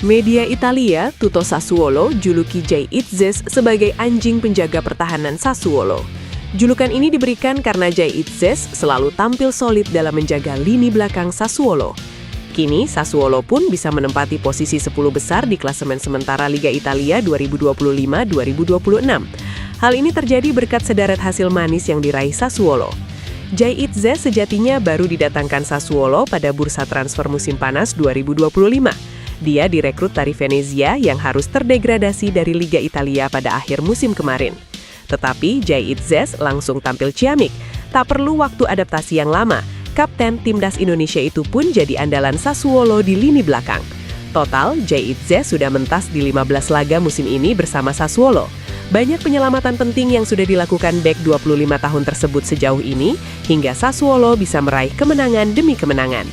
Media Italia, Tutto Sassuolo, juluki Jay Itzes sebagai anjing penjaga pertahanan Sassuolo. Julukan ini diberikan karena Jay Itzes selalu tampil solid dalam menjaga lini belakang Sassuolo. Kini, Sassuolo pun bisa menempati posisi 10 besar di klasemen sementara Liga Italia 2025-2026. Hal ini terjadi berkat sederet hasil manis yang diraih Sassuolo. Jay Itzes sejatinya baru didatangkan Sassuolo pada bursa transfer musim panas 2025. Dia direkrut dari Venezia yang harus terdegradasi dari Liga Italia pada akhir musim kemarin. Tetapi Jay Itzes langsung tampil ciamik. Tak perlu waktu adaptasi yang lama, kapten timnas Indonesia itu pun jadi andalan Sassuolo di lini belakang. Total, Jay Itzes sudah mentas di 15 laga musim ini bersama Sassuolo. Banyak penyelamatan penting yang sudah dilakukan bek 25 tahun tersebut sejauh ini, hingga Sassuolo bisa meraih kemenangan demi kemenangan.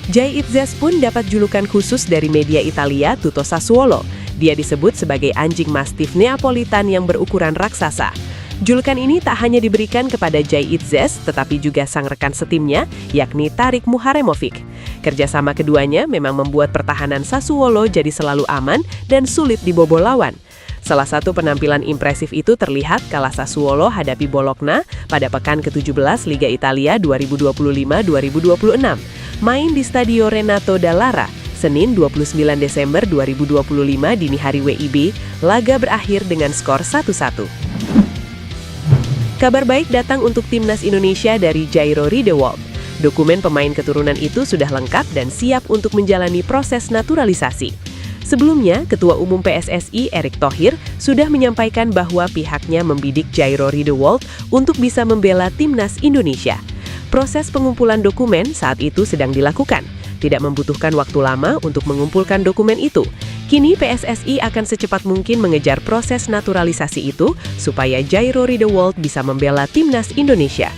Jay Itzes pun dapat julukan khusus dari media Italia Tutto Sassuolo. Dia disebut sebagai anjing mastif Neapolitan yang berukuran raksasa. Julukan ini tak hanya diberikan kepada Jay Itzes, tetapi juga sang rekan setimnya, yakni Tarik Muharemovic. Kerjasama keduanya memang membuat pertahanan Sassuolo jadi selalu aman dan sulit dibobol lawan. Salah satu penampilan impresif itu terlihat kala Sassuolo hadapi Bologna pada pekan ke-17 Liga Italia 2025-2026. Main di Stadio Renato Dallara, Senin 29 Desember 2025 dini hari WIB, laga berakhir dengan skor 1-1. Kabar baik datang untuk timnas Indonesia dari Jairo Riedewald. Dokumen pemain keturunan itu sudah lengkap dan siap untuk menjalani proses naturalisasi. Sebelumnya, Ketua Umum PSSI Erick Thohir sudah menyampaikan bahwa pihaknya membidik Jairo Riedewald untuk bisa membela timnas Indonesia. Proses pengumpulan dokumen saat itu sedang dilakukan. Tidak membutuhkan waktu lama untuk mengumpulkan dokumen itu. Kini PSSI akan secepat mungkin mengejar proses naturalisasi itu supaya Jairo Riedewald bisa membela timnas Indonesia.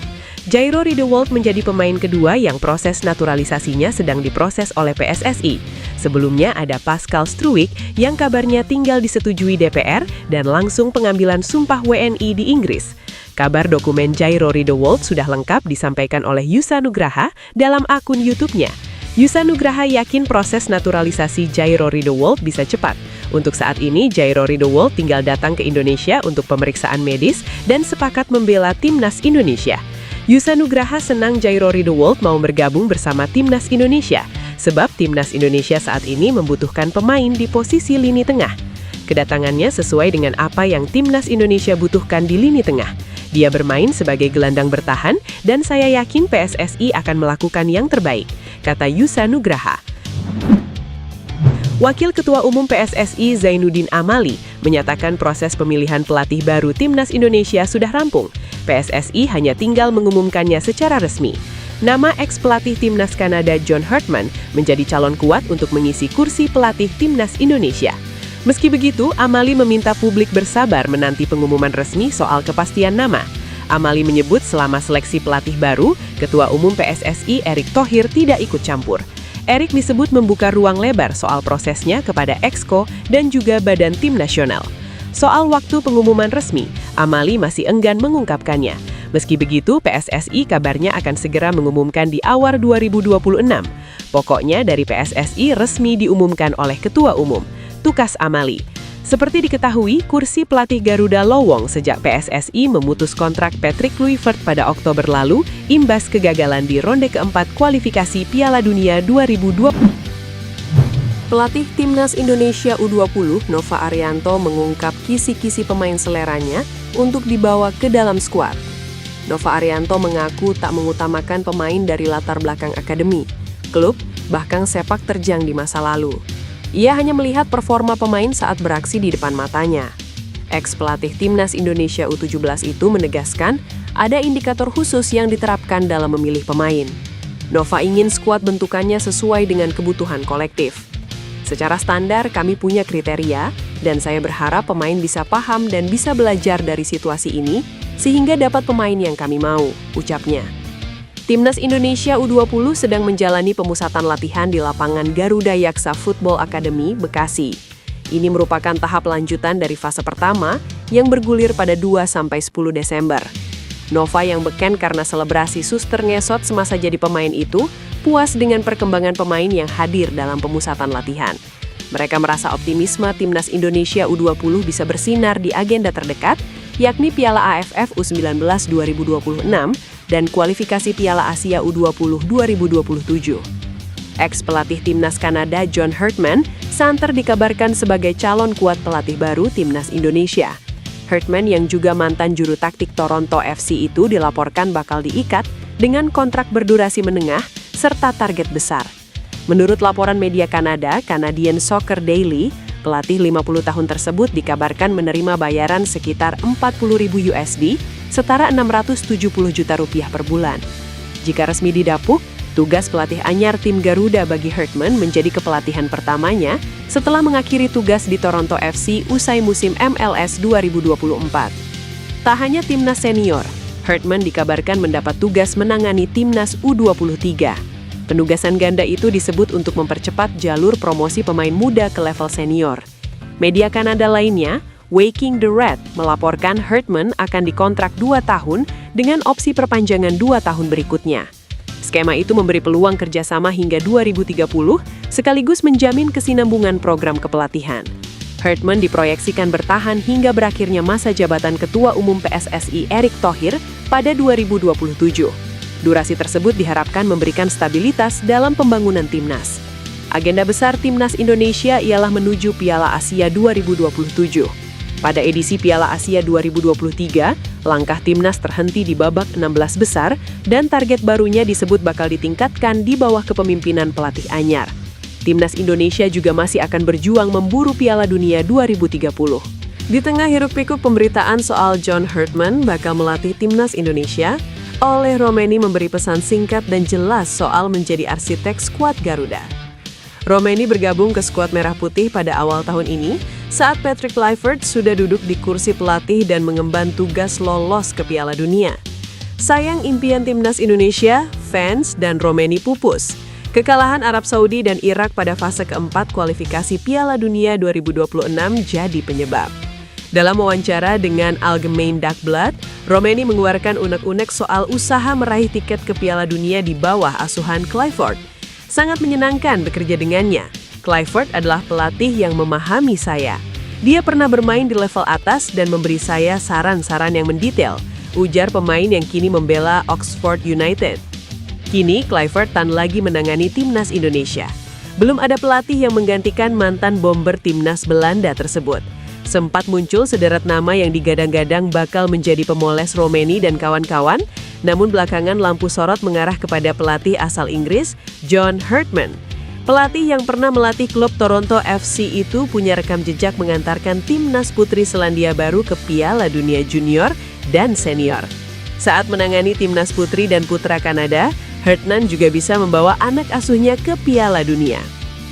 Jairo Riedewald menjadi pemain kedua yang proses naturalisasinya sedang diproses oleh PSSI. Sebelumnya ada Pascal Struijk yang kabarnya tinggal disetujui DPR dan langsung pengambilan sumpah WNI di Inggris. Kabar dokumen Jairo Riedewald sudah lengkap disampaikan oleh Yusa Nugraha dalam akun YouTube-nya. Yusa Nugraha yakin proses naturalisasi Jairo Riedewald bisa cepat. Untuk saat ini, Jairo Riedewald tinggal datang ke Indonesia untuk pemeriksaan medis dan sepakat membela timnas Indonesia. Yusa Nugraha senang Jairo Riedewald mau bergabung bersama timnas Indonesia, sebab timnas Indonesia saat ini membutuhkan pemain di posisi lini tengah. Kedatangannya sesuai dengan apa yang timnas Indonesia butuhkan di lini tengah. Dia bermain sebagai gelandang bertahan dan saya yakin PSSI akan melakukan yang terbaik, kata Yusa Nugraha. Wakil Ketua Umum PSSI Zainuddin Amali menyatakan proses pemilihan pelatih baru timnas Indonesia sudah rampung. PSSI hanya tinggal mengumumkannya secara resmi. Nama ex-pelatih timnas Kanada John Hartman menjadi calon kuat untuk mengisi kursi pelatih timnas Indonesia. Meski begitu, Amali meminta publik bersabar menanti pengumuman resmi soal kepastian nama. Amali menyebut selama seleksi pelatih baru, Ketua Umum PSSI Erick Thohir tidak ikut campur. Erick disebut membuka ruang lebar soal prosesnya kepada Exco dan juga Badan Tim Nasional. Soal waktu pengumuman resmi, Amali masih enggan mengungkapkannya. Meski begitu, PSSI kabarnya akan segera mengumumkan di awal 2026. Pokoknya dari PSSI resmi diumumkan oleh Ketua Umum, tukas Amali. Seperti diketahui, kursi pelatih Garuda lowong sejak PSSI memutus kontrak Patrick Kluivert pada Oktober lalu, imbas kegagalan di ronde keempat kualifikasi Piala Dunia 2020. Pelatih Timnas Indonesia U20, Nova Arianto mengungkap kisi-kisi pemain seleranya untuk dibawa ke dalam skuad. Nova Arianto mengaku tak mengutamakan pemain dari latar belakang akademi, klub, bahkan sepak terjang di masa lalu. Ia hanya melihat performa pemain saat beraksi di depan matanya. Ex-pelatih Timnas Indonesia U17 itu menegaskan ada indikator khusus yang diterapkan dalam memilih pemain. Nova ingin skuad bentukannya sesuai dengan kebutuhan kolektif. Secara standar kami punya kriteria, dan saya berharap pemain bisa paham dan bisa belajar dari situasi ini, sehingga dapat pemain yang kami mau, ucapnya. Timnas Indonesia U20 sedang menjalani pemusatan latihan di lapangan Garuda Yaksa Football Academy, Bekasi. Ini merupakan tahap lanjutan dari fase pertama yang bergulir pada 2-10 Desember. Nova yang beken karena selebrasi suster ngesot semasa jadi pemain itu, puas dengan perkembangan pemain yang hadir dalam pemusatan latihan. Mereka merasa optimisme timnas Indonesia U20 bisa bersinar di agenda terdekat, yakni Piala AFF U19 2026 dan kualifikasi Piala Asia U20 2027. Ex-pelatih timnas Kanada John Herdman santer dikabarkan sebagai calon kuat pelatih baru timnas Indonesia. Herdman yang juga mantan juru taktik Toronto FC itu dilaporkan bakal diikat dengan kontrak berdurasi menengah serta target besar. Menurut laporan media Kanada, Canadian Soccer Daily, pelatih 50 tahun tersebut dikabarkan menerima bayaran sekitar 40.000 USD, setara 670 juta rupiah per bulan. Jika resmi didapuk, tugas pelatih anyar tim Garuda bagi Herdman menjadi kepelatihan pertamanya setelah mengakhiri tugas di Toronto FC usai musim MLS 2024. Tak hanya timnas senior, Herdman dikabarkan mendapat tugas menangani timnas U23. Penugasan ganda itu disebut untuk mempercepat jalur promosi pemain muda ke level senior. Media Kanada lainnya, Waking the Red, melaporkan Herdman akan dikontrak 2 tahun dengan opsi perpanjangan 2 tahun berikutnya. Skema itu memberi peluang kerjasama hingga 2030, sekaligus menjamin kesinambungan program kepelatihan. Herdman diproyeksikan bertahan hingga berakhirnya masa jabatan Ketua Umum PSSI Erick Thohir pada 2027. Durasi tersebut diharapkan memberikan stabilitas dalam pembangunan timnas. Agenda besar timnas Indonesia ialah menuju Piala Asia 2027. Pada edisi Piala Asia 2023, langkah timnas terhenti di babak 16 besar dan target barunya disebut bakal ditingkatkan di bawah kepemimpinan pelatih anyar. Timnas Indonesia juga masih akan berjuang memburu Piala Dunia 2030. Di tengah hiruk-pikuk pemberitaan soal John Herdman bakal melatih timnas Indonesia, Ole Romeni memberi pesan singkat dan jelas soal menjadi arsitek skuad Garuda. Romeni bergabung ke skuad Merah Putih pada awal tahun ini saat Patrick Kluivert sudah duduk di kursi pelatih dan mengemban tugas lolos ke Piala Dunia. Sayang impian timnas Indonesia, fans, dan Romeni pupus. Kekalahan Arab Saudi dan Irak pada fase keempat kualifikasi Piala Dunia 2026 jadi penyebab. Dalam wawancara dengan Algemeen Dagblad, Romeni mengeluarkan unek-unek soal usaha meraih tiket ke Piala Dunia di bawah asuhan Kluivert. Sangat menyenangkan bekerja dengannya. Kluivert adalah pelatih yang memahami saya. Dia pernah bermain di level atas dan memberi saya saran-saran yang mendetail, ujar pemain yang kini membela Oxford United. Kini, Kluivert tak lagi menangani timnas Indonesia. Belum ada pelatih yang menggantikan mantan bomber timnas Belanda tersebut. Sempat muncul sederet nama yang digadang-gadang bakal menjadi pemoles Romeni dan kawan-kawan, namun belakangan lampu sorot mengarah kepada pelatih asal Inggris, John Herdman. Pelatih yang pernah melatih klub Toronto FC itu punya rekam jejak mengantarkan timnas putri Selandia Baru ke Piala Dunia Junior dan Senior. Saat menangani timnas putri dan putra Kanada, Herdman juga bisa membawa anak asuhnya ke Piala Dunia.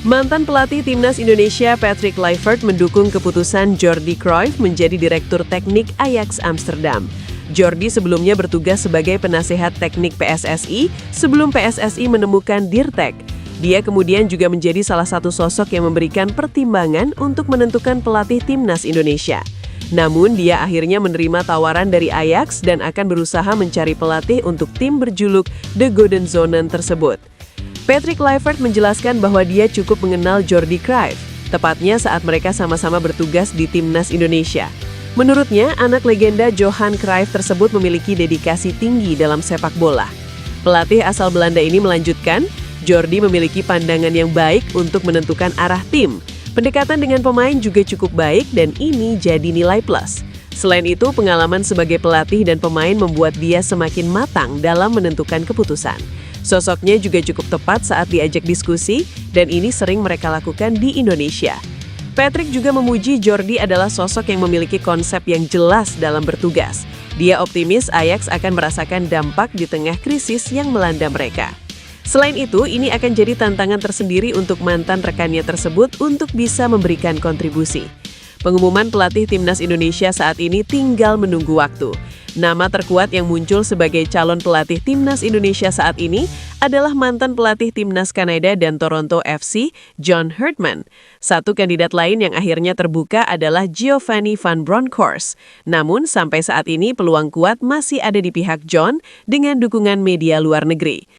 Mantan pelatih timnas Indonesia Patrick Kluivert mendukung keputusan Jordi Cruyff menjadi direktur teknik Ajax Amsterdam. Jordi sebelumnya bertugas sebagai penasehat teknik PSSI sebelum PSSI menemukan Dirtek. Dia kemudian juga menjadi salah satu sosok yang memberikan pertimbangan untuk menentukan pelatih timnas Indonesia. Namun dia akhirnya menerima tawaran dari Ajax dan akan berusaha mencari pelatih untuk tim berjuluk The Golden Zonen tersebut. Patrick Kluivert menjelaskan bahwa dia cukup mengenal Jordi Cruyff, tepatnya saat mereka sama-sama bertugas di timnas Indonesia. Menurutnya, anak legenda Johan Cruyff tersebut memiliki dedikasi tinggi dalam sepak bola. Pelatih asal Belanda ini melanjutkan, Jordi memiliki pandangan yang baik untuk menentukan arah tim. Pendekatan dengan pemain juga cukup baik dan ini jadi nilai plus. Selain itu, pengalaman sebagai pelatih dan pemain membuat dia semakin matang dalam menentukan keputusan. Sosoknya juga cukup tepat saat diajak diskusi, dan ini sering mereka lakukan di Indonesia. Patrick juga memuji Jordi adalah sosok yang memiliki konsep yang jelas dalam bertugas. Dia optimis Ajax akan merasakan dampak di tengah krisis yang melanda mereka. Selain itu, ini akan jadi tantangan tersendiri untuk mantan rekannya tersebut untuk bisa memberikan kontribusi. Pengumuman pelatih timnas Indonesia saat ini tinggal menunggu waktu. Nama terkuat yang muncul sebagai calon pelatih timnas Indonesia saat ini adalah mantan pelatih timnas Kanada dan Toronto FC, John Herdman. Satu kandidat lain yang akhirnya terbuka adalah Giovanni van Bronckhorst. Namun sampai saat ini peluang kuat masih ada di pihak John dengan dukungan media luar negeri.